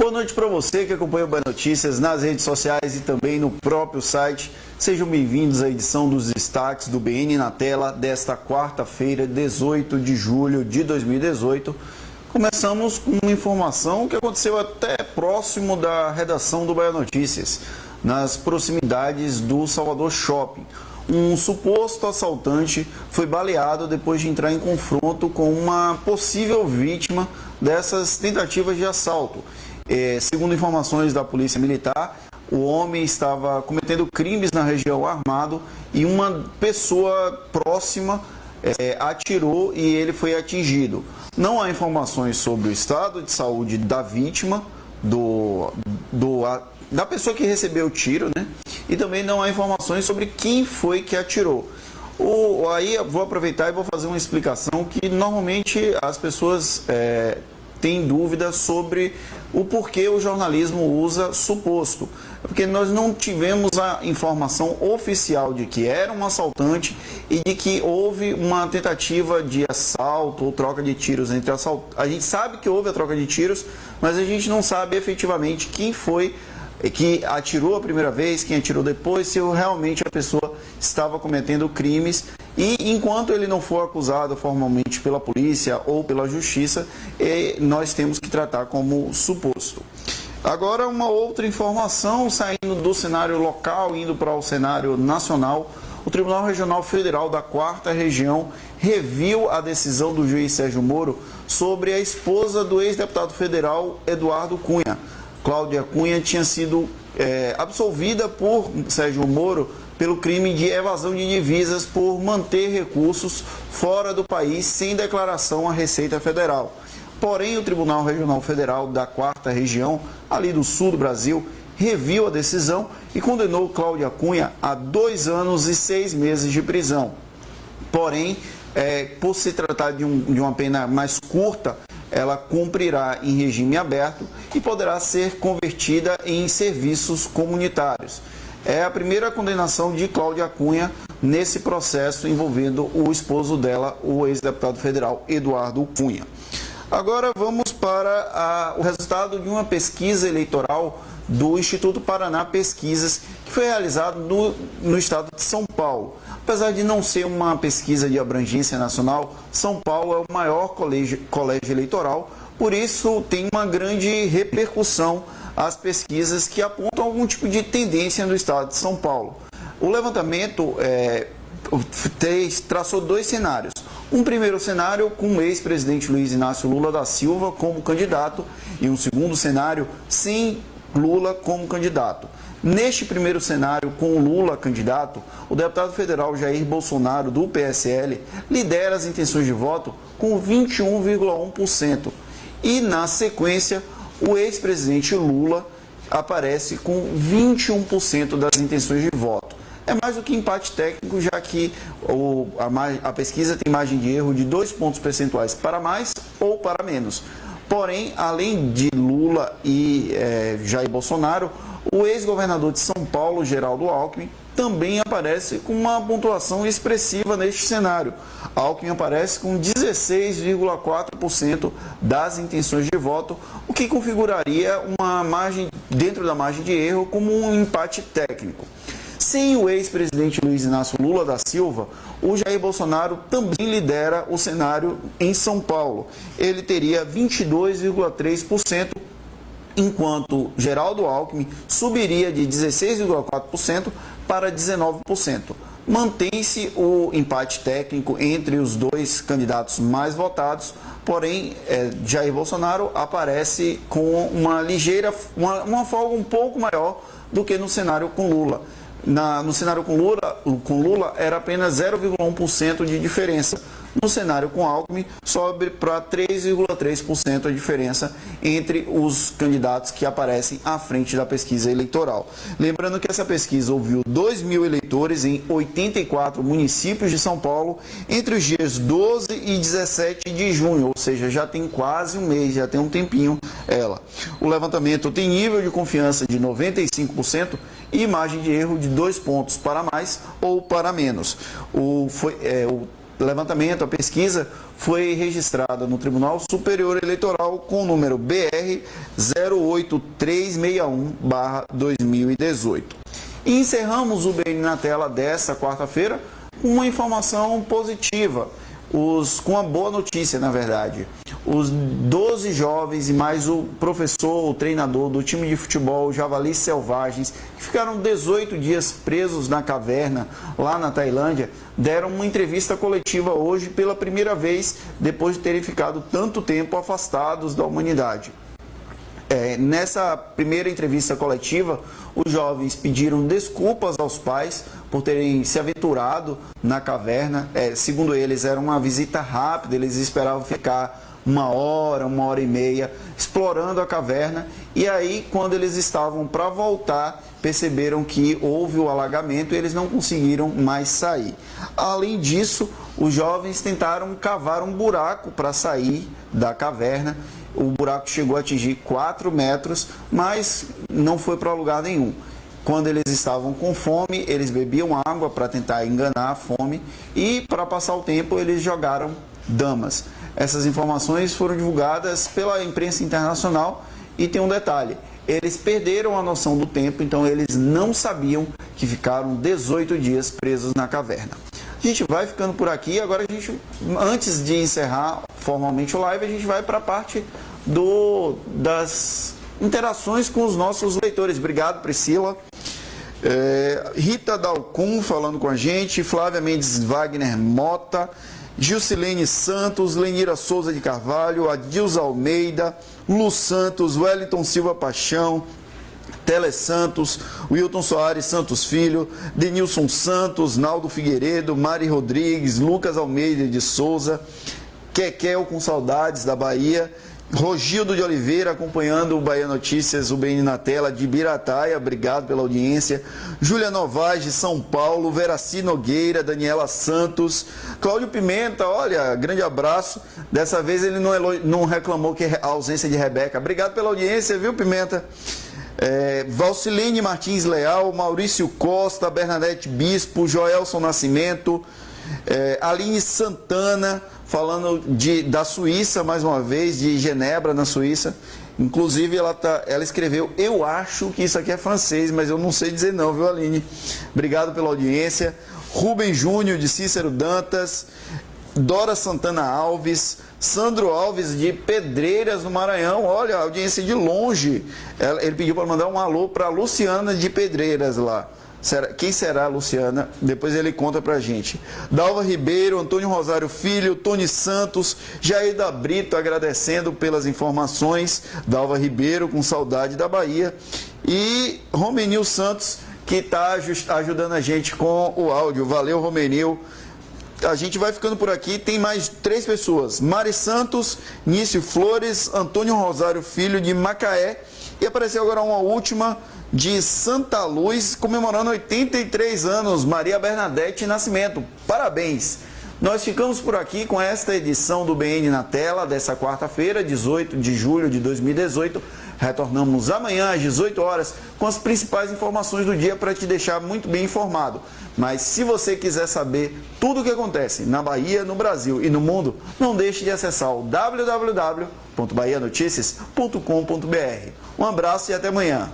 Boa noite para você que acompanha o Bahia Notícias nas redes sociais e também no próprio site. Sejam bem-vindos à edição dos destaques do BN na tela desta quarta-feira, 18 de julho de 2018. Começamos com uma informação que aconteceu até próximo da redação do Bahia Notícias, nas proximidades do Salvador Shopping. Um suposto assaltante foi baleado depois de entrar em confronto com uma possível vítima dessas tentativas de assalto. Segundo informações da Polícia Militar, o homem estava cometendo crimes na região armado e uma pessoa próxima atirou e ele foi atingido. Não há informações sobre o estado de saúde da vítima, da pessoa que recebeu o tiro, né? E também não há informações sobre quem foi que atirou. Aí eu vou aproveitar e vou fazer uma explicação que normalmente as pessoas têm dúvidas sobre o porquê o jornalismo usa suposto. Porque nós não tivemos a informação oficial de que era um assaltante e de que houve uma tentativa de assalto ou troca de tiros entre assaltantes. A gente sabe que houve a troca de tiros, mas a gente não sabe efetivamente quem foi que atirou a primeira vez, quem atirou depois, se realmente a pessoa estava cometendo crimes. E enquanto ele não for acusado formalmente pela polícia ou pela justiça, nós temos que tratar como suposto. Agora, uma outra informação, saindo do cenário local, indo para o cenário nacional, o Tribunal Regional Federal da 4ª Região reviu a decisão do juiz Sérgio Moro sobre a esposa do ex-deputado federal Eduardo Cunha. Cláudia Cunha tinha sido absolvida por Sérgio Moro pelo crime de evasão de divisas por manter recursos fora do país sem declaração à Receita Federal. Porém, o Tribunal Regional Federal da 4ª Região, ali do sul do Brasil, reviu a decisão e condenou Cláudia Cunha a 2 anos e 6 meses de prisão. Porém, por se tratar de uma pena mais curta, ela cumprirá em regime aberto e poderá ser convertida em serviços comunitários. É a primeira condenação de Cláudia Cunha nesse processo envolvendo o esposo dela, o ex-deputado federal Eduardo Cunha. Agora vamos para o resultado de uma pesquisa eleitoral do Instituto Paraná Pesquisas, que foi realizado no estado de São Paulo. Apesar de não ser uma pesquisa de abrangência nacional, São Paulo é o maior colégio eleitoral, por isso tem uma grande repercussão as pesquisas que apontam algum tipo de tendência no estado de São Paulo. O levantamento traçou 2 cenários. Um primeiro cenário com o ex-presidente Luiz Inácio Lula da Silva como candidato e um segundo cenário sem Lula como candidato. Neste primeiro cenário, com Lula candidato, o deputado federal Jair Bolsonaro, do PSL, lidera as intenções de voto com 21,1%. E, na sequência, o ex-presidente Lula aparece com 21% das intenções de voto. É mais do que empate técnico, já que a pesquisa tem margem de erro de 2 pontos percentuais para mais ou para menos. Porém, além de Lula e Jair Bolsonaro, o ex-governador de São Paulo, Geraldo Alckmin, também aparece com uma pontuação expressiva neste cenário. Alckmin aparece com 16,4% das intenções de voto, o que configuraria uma margem, dentro da margem de erro, como um empate técnico. Sem o ex-presidente Luiz Inácio Lula da Silva, o Jair Bolsonaro também lidera o cenário em São Paulo. Ele teria 22,3%, enquanto Geraldo Alckmin subiria de 16,4% para 19%. Mantém-se o empate técnico entre os 2 candidatos mais votados, porém Jair Bolsonaro aparece com uma folga um pouco maior do que no cenário com Lula. No cenário com Lula era apenas 0,1% de diferença. No cenário com Alckmin, sobe para 3,3% a diferença entre os candidatos que aparecem à frente da pesquisa eleitoral. Lembrando que essa pesquisa ouviu 2.000 eleitores em 84 municípios de São Paulo entre os dias 12 e 17 de junho, ou seja, já tem quase um mês, já tem um tempinho ela. O levantamento tem nível de confiança de 95% e margem de erro de 2 pontos para mais ou para menos. levantamento, a pesquisa foi registrada no Tribunal Superior Eleitoral com o número BR 08361/2018. E encerramos o BN na Tela desta quarta-feira com uma informação positiva, com uma boa notícia, na verdade. Os 12 jovens e mais o professor, o treinador do time de futebol Javalis Selvagens, que ficaram 18 dias presos na caverna lá na Tailândia, deram uma entrevista coletiva hoje pela primeira vez, depois de terem ficado tanto tempo afastados da humanidade. Nessa primeira entrevista coletiva, os jovens pediram desculpas aos pais por terem se aventurado na caverna. Segundo eles, era uma visita rápida, eles esperavam ficar uma hora e meia explorando a caverna. E aí, quando eles estavam para voltar, perceberam que houve o alagamento e eles não conseguiram mais sair. Além disso, os jovens tentaram cavar um buraco para sair da caverna. O buraco chegou a atingir 4 metros, mas não foi para lugar nenhum. Quando eles estavam com fome, eles bebiam água para tentar enganar a fome e, para passar o tempo, eles jogaram damas. Essas informações foram divulgadas pela imprensa internacional e tem um detalhe: eles perderam a noção do tempo, então eles não sabiam que ficaram 18 dias presos na caverna. A gente vai ficando por aqui. Agora, antes de encerrar formalmente o live, a gente vai para a parte das interações com os nossos leitores. Obrigado, Priscila. Rita Dalcum falando com a gente, Flávia Mendes Wagner Mota, Gilcilene Santos, Lenira Souza de Carvalho, Adilza Almeida, Lu Santos, Wellington Silva Paixão, Tele Santos, Wilton Soares Santos Filho, Denilson Santos, Naldo Figueiredo, Mari Rodrigues, Lucas Almeida de Souza, Kekel com saudades da Bahia, Rogildo de Oliveira acompanhando o Bahia Notícias, o BN na Tela de Birataia, obrigado pela audiência, Júlia Novaes de São Paulo, Veraci Nogueira, Daniela Santos, Cláudio Pimenta, olha, grande abraço, dessa vez ele não reclamou que a ausência de Rebeca, obrigado pela audiência, viu, Pimenta? Valcilene Martins Leal, Maurício Costa, Bernadette Bispo, Joelson Nascimento, Aline Santana, falando da Suíça, mais uma vez, de Genebra, na Suíça. Inclusive, ela escreveu: eu acho que isso aqui é francês, mas eu não sei dizer não, viu, Aline? Obrigado pela audiência. Rubem Júnior, de Cícero Dantas, Dora Santana Alves, Sandro Alves, de Pedreiras, no Maranhão. Olha, a audiência de longe. Ele pediu para mandar um alô para Luciana de Pedreiras lá. Quem será a Luciana? Depois ele conta pra gente. Dalva Ribeiro, Antônio Rosário Filho, Tony Santos, Jaida Brito agradecendo pelas informações. Dalva Ribeiro com saudade da Bahia. E Romenil Santos, que está ajudando a gente com o áudio. Valeu, Romenil. A gente vai ficando por aqui. Tem mais 3 pessoas: Mari Santos, Nício Flores, Antônio Rosário Filho de Macaé. E apareceu agora uma última de Santa Luz, comemorando 83 anos, Maria Bernadette Nascimento. Parabéns! Nós ficamos por aqui com esta edição do BN na Tela, dessa quarta-feira, 18 de julho de 2018. Retornamos amanhã às 18 horas com as principais informações do dia para te deixar muito bem informado. Mas se você quiser saber tudo o que acontece na Bahia, no Brasil e no mundo, não deixe de acessar o www.bahianoticias.com.br. Um abraço e até amanhã.